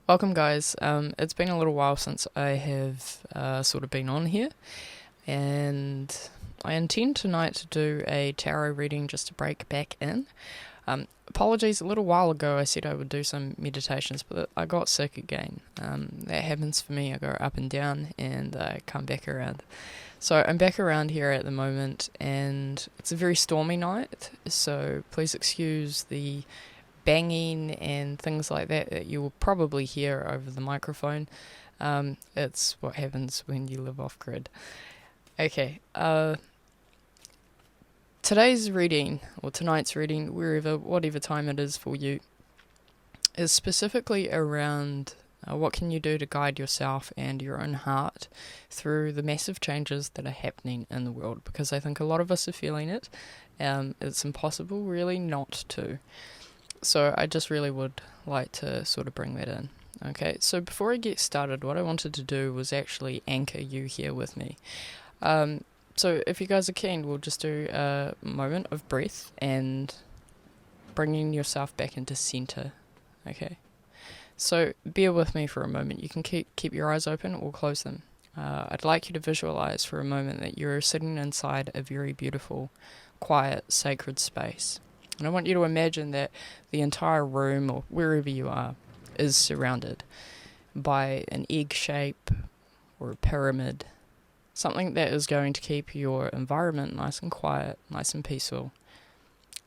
Welcome, guys. It's been a little while since I have sort of been on here, and I intend tonight to do a tarot reading just to break back in. Apologies, a little while ago I said I would do some meditations, but I got sick again. That happens for me. I go up and down, and I come back around. So I'm back around here at the moment, and it's a very stormy night, so please excuse the banging and things like that you will probably hear over the microphone. It's what happens when you live off grid. Okay, today's reading, or tonight's reading, whatever time it is for you, is specifically around what can you do to guide yourself and your own heart through the massive changes that are happening in the world, because I think a lot of us are feeling it. It's impossible really not to. So I just really would like to sort of bring that in. Okay, so before I get started, what I wanted to do was actually anchor you here with me. So if you guys are keen, we'll just do a moment of breath and bringing yourself back into center. Okay, so bear with me for a moment. You can keep your eyes open or close them. I'd like you to visualize for a moment that you're sitting inside a very beautiful, quiet, sacred space. And I want you to imagine that the entire room, or wherever you are, is surrounded by an egg shape or a pyramid, something that is going to keep your environment nice and quiet, nice and peaceful,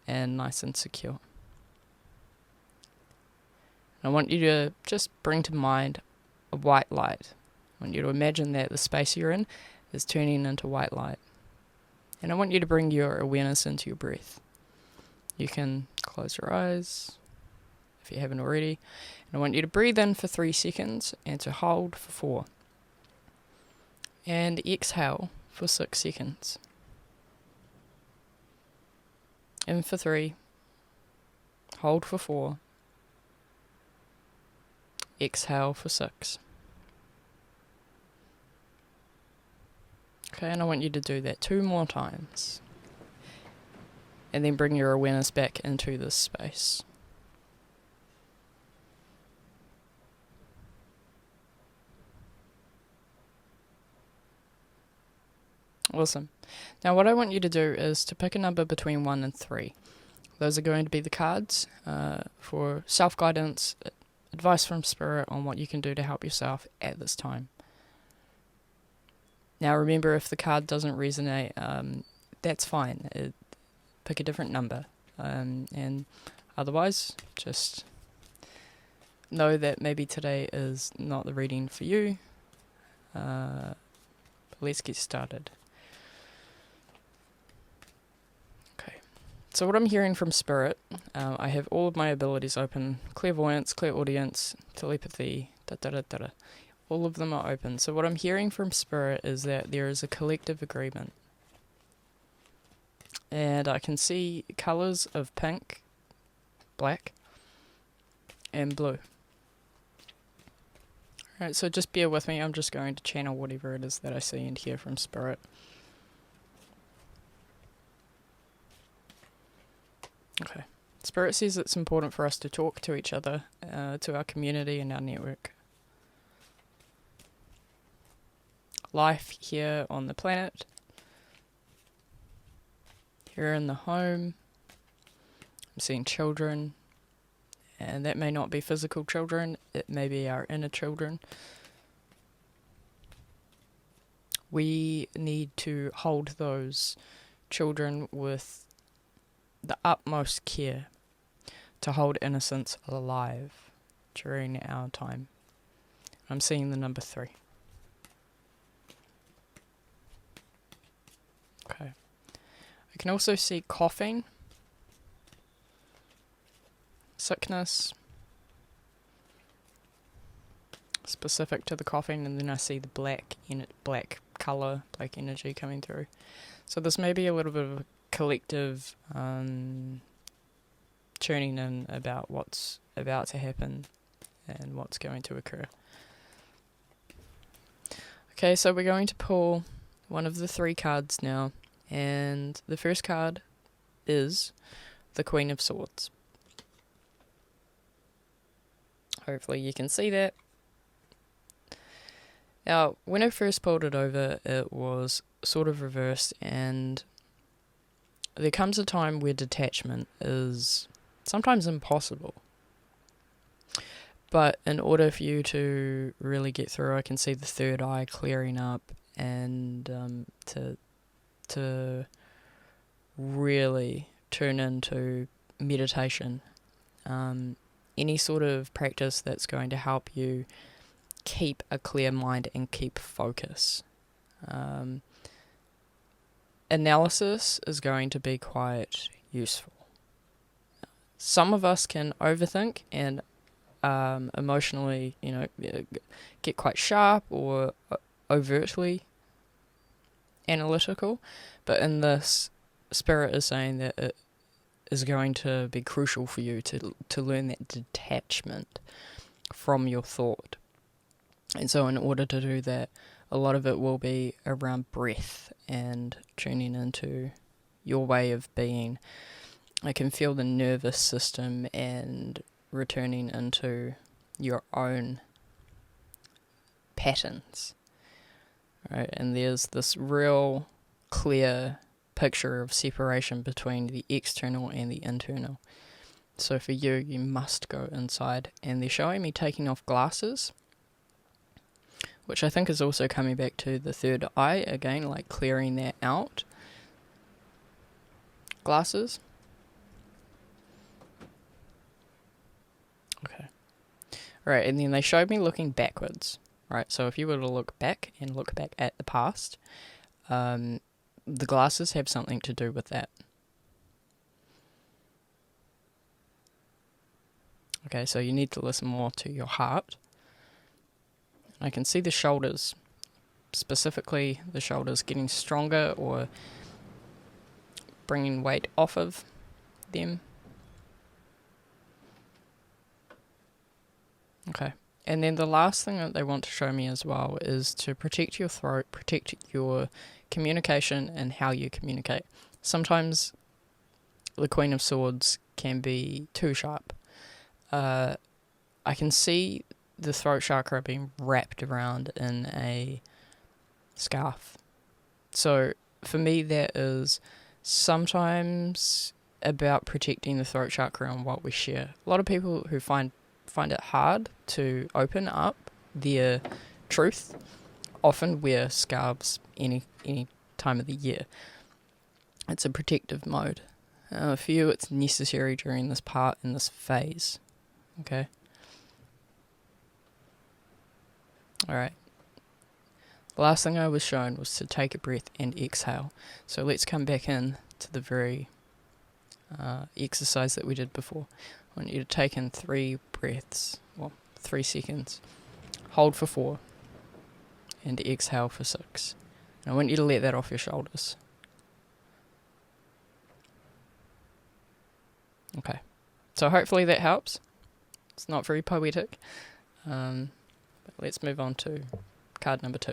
and nice and secure. And I want you to just bring to mind a white light. I want you to imagine that the space you're in is turning into white light. And I want you to bring your awareness into your breath. You can close your eyes if you haven't already. And I want you to breathe in for 3 seconds and to hold for 4. And exhale for 6 seconds. In for 3. Hold for 4. Exhale for 6. Okay, and I want you to do that 2 more times. And then bring your awareness back into this space. Awesome. Now what I want you to do is to pick a number between 1 and 3. Those are going to be the cards for self-guidance, advice from Spirit on what you can do to help yourself at this time. Now remember, if the card doesn't resonate, that's fine. Pick a different number, and otherwise just know that maybe today is not the reading for you. But let's get started. Okay, so what I'm hearing from Spirit, I have all of my abilities open: clairvoyance, clairaudience, telepathy, all of them are open. So what I'm hearing from Spirit is that there is a collective agreement. And I can see colours of pink, black, and blue. Alright, so just bear with me. I'm just going to channel whatever it is that I see and hear from Spirit. Okay. Spirit says it's important for us to talk to each other, to our community and our network. Life here on the planet, here in the home, I'm seeing children, and that may not be physical children, it may be our inner children. We need to hold those children with the utmost care to hold innocence alive during our time. I'm seeing the number 3. Okay. I can also see coughing, sickness, specific to the coughing, and then I see the black colour, black energy coming through. So this may be a little bit of a collective tuning in about what's about to happen and what's going to occur. Okay, so we're going to pull one of the 3 cards now. And the first card is the Queen of Swords. Hopefully you can see that. Now, when I first pulled it over, it was sort of reversed, and there comes a time where detachment is sometimes impossible. But in order for you to really get through, I can see the third eye clearing up, and to really turn into meditation. Any sort of practice that's going to help you keep a clear mind and keep focus. Analysis is going to be quite useful. Some of us can overthink and emotionally, get quite sharp or overtly analytical, but in this, Spirit is saying that it is going to be crucial for you to learn that detachment from your thought. And so in order to do that, a lot of it will be around breath and tuning into your way of being. I can feel the nervous system and returning into your own patterns. Right? And there's this real clear picture of separation between the external and the internal. So for you, you must go inside. And they're showing me taking off glasses, which I think is also coming back to the third eye again, like clearing that out. Glasses. Okay. Right, and then they showed me looking backwards. Right, so if you were to look back and look back at the past, the glasses have something to do with that. Okay, so you need to listen more to your heart. I can see the shoulders, specifically the shoulders getting stronger or bringing weight off of them. Okay. And then the last thing that they want to show me as well is to protect your throat, protect your communication and how you communicate. Sometimes the Queen of Swords can be too sharp. I can see the throat chakra being wrapped around in a scarf. So for me, that is sometimes about protecting the throat chakra and what we share. A lot of people who find it hard to open up their truth often wear scarves any time of the year. It's a protective mode. For you, it's necessary during this part in this phase. Okay. Alright. The last thing I was shown was to take a breath and exhale. So let's come back in to the very exercise that we did before. I want you to take in 3 breaths, 3 seconds. Hold for 4. And exhale for 6. And I want you to let that off your shoulders. Okay. So hopefully that helps. It's not very poetic. But let's move on to card number 2.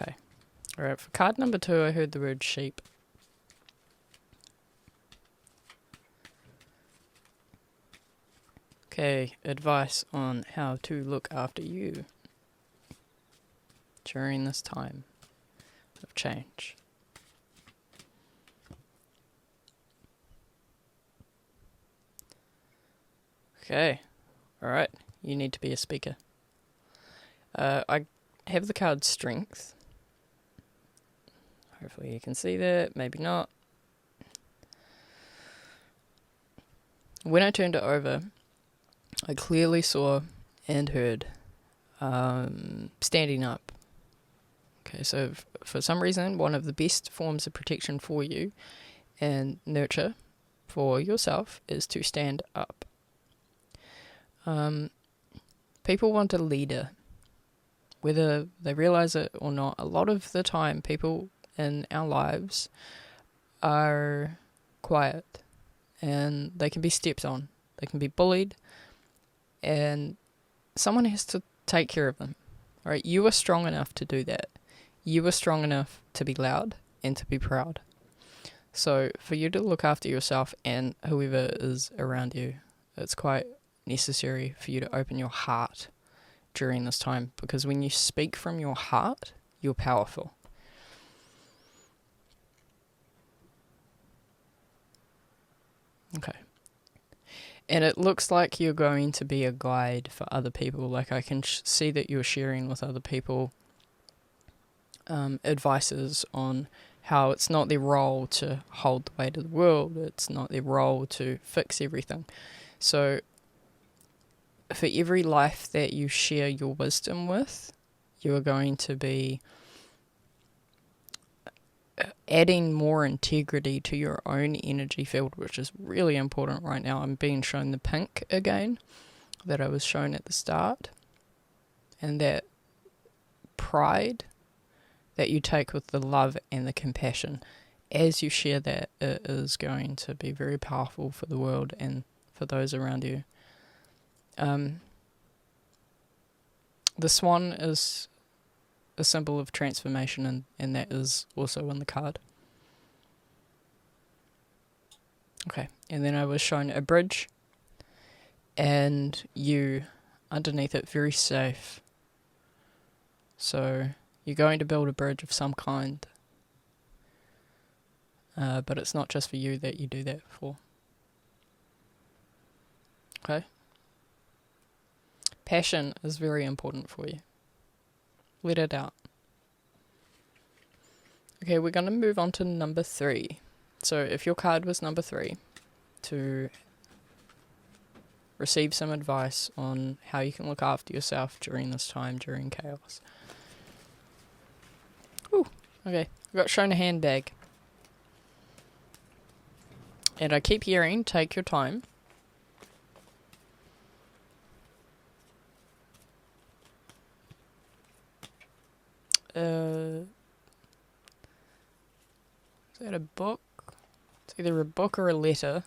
Okay. Alright, for card number 2, I heard the word sheep. Okay, advice on how to look after you during this time of change. Okay, alright, you need to be a speaker. I have the card Strength. Hopefully you can see that, maybe not. When I turned it over, I clearly saw and heard standing up. Okay, so for some reason, one of the best forms of protection for you and nurture for yourself is to stand up. People want a leader, whether they realize it or not. A lot of the time, people in our lives are quiet and they can be stepped on. They can be bullied and someone has to take care of them. Right? You are strong enough to do that. You are strong enough to be loud and to be proud. So for you to look after yourself and whoever is around you, it's quite necessary for you to open your heart during this time, because when you speak from your heart, you're powerful. Okay. And it looks like you're going to be a guide for other people. Like I can see that you're sharing with other people advices on how it's not their role to hold the weight of the world. It's not their role to fix everything. So for every life that you share your wisdom with, you are going to be adding more integrity to your own energy field, which is really important right now. I'm being shown the pink again that I was shown at the start. And that pride that you take with the love and the compassion, as you share that, it is going to be very powerful for the world and for those around you. The swan is a symbol of transformation, and that is also in the card. Okay, and then I was shown a bridge, and you underneath it, very safe. So you're going to build a bridge of some kind, but it's not just for you that you do that for. Okay? Passion is very important for you. Let it out. Okay, we're going to move on to number 3. So if your card was number 3, to receive some advice on how you can look after yourself during this time, during chaos. Ooh, okay, I got shown a handbag. And I keep hearing, take your time. Is that a book? It's either a book or a letter.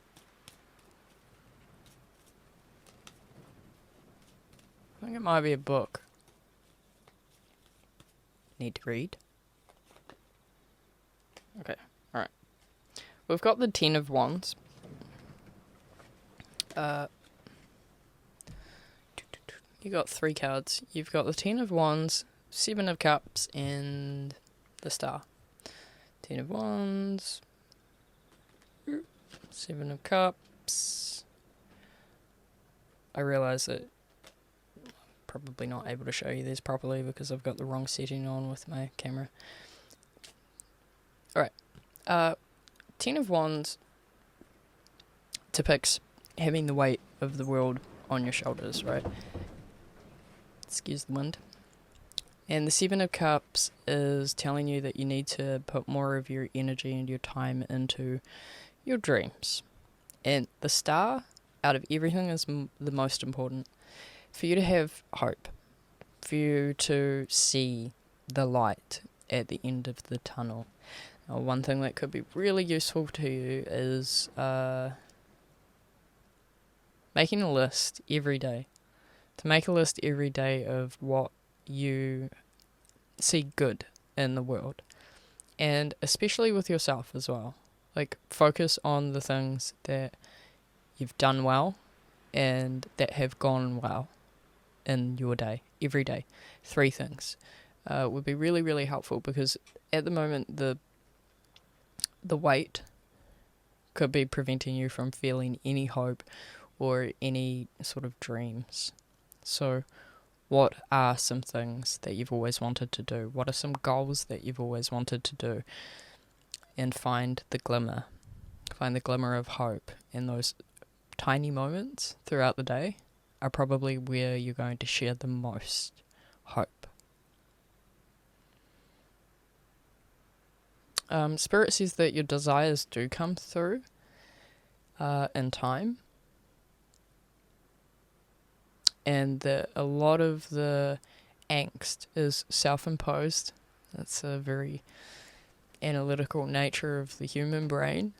I think it might be a book. Need to read. Okay, alright. We've got the 10 of Wands. You got 3 cards. You've got the 10 of Wands, 7 of Cups, and the Star. 10 of Wands, 7 of Cups. I realise that I'm probably not able to show you this properly because I've got the wrong setting on with my camera. Alright. 10 of Wands depicts having the weight of the world on your shoulders, right? Excuse the wind. And the 7 of Cups is telling you that you need to put more of your energy and your time into your dreams. And the Star, out of everything, is the most important. For you to have hope. For you to see the light at the end of the tunnel. One thing that could be really useful to you is making a list every day. To make a list every day of what you see good in the world. And especially with yourself as well. Like, focus on the things that you've done well and that have gone well in your day, every day. 3 things would be really, really helpful, because at the moment the weight could be preventing you from feeling any hope or any sort of dreams. So what are some things that you've always wanted to do? What are some goals that you've always wanted to do? And find the glimmer. Find the glimmer of hope. And those tiny moments throughout the day are probably where you're going to share the most hope. Spirit says that your desires do come through in time. And that a lot of the angst is self-imposed. That's a very analytical nature of the human brain.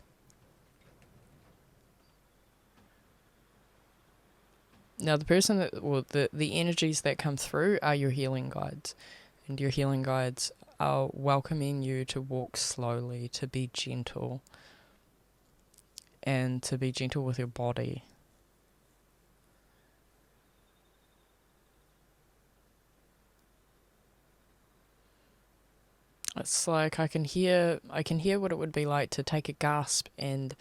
Now, the person that, well, the energies that come through are your healing guides. And your healing guides are welcoming you to walk slowly, to be gentle, and to be gentle with your body. It's like I can hear what it would be like to take a gasp and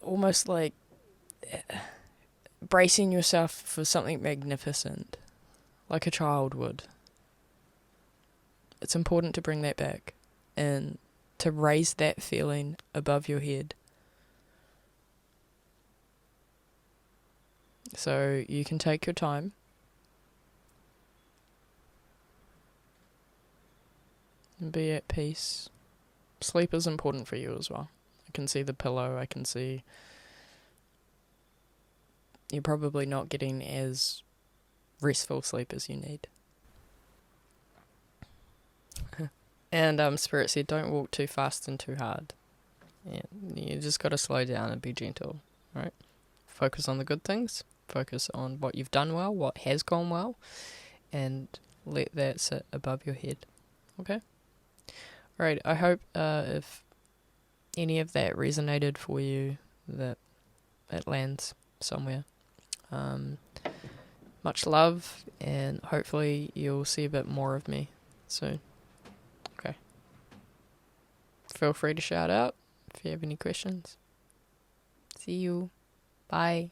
almost like bracing yourself for something magnificent, like a child would. It's important to bring that back and to raise that feeling above your head. So you can take your time. And be at peace. Sleep is important for you as well. I can see the pillow, I can see you're probably not getting as restful sleep as you need. And Spirit said, don't walk too fast and too hard. Yeah, you just got to slow down and be gentle, right? Focus on the good things. Focus on what you've done well, what has gone well, and let that sit above your head. Okay? Alright, I hope if any of that resonated for you, that it lands somewhere. Much love, and hopefully you'll see a bit more of me soon. Okay. Feel free to shout out if you have any questions. See you. Bye.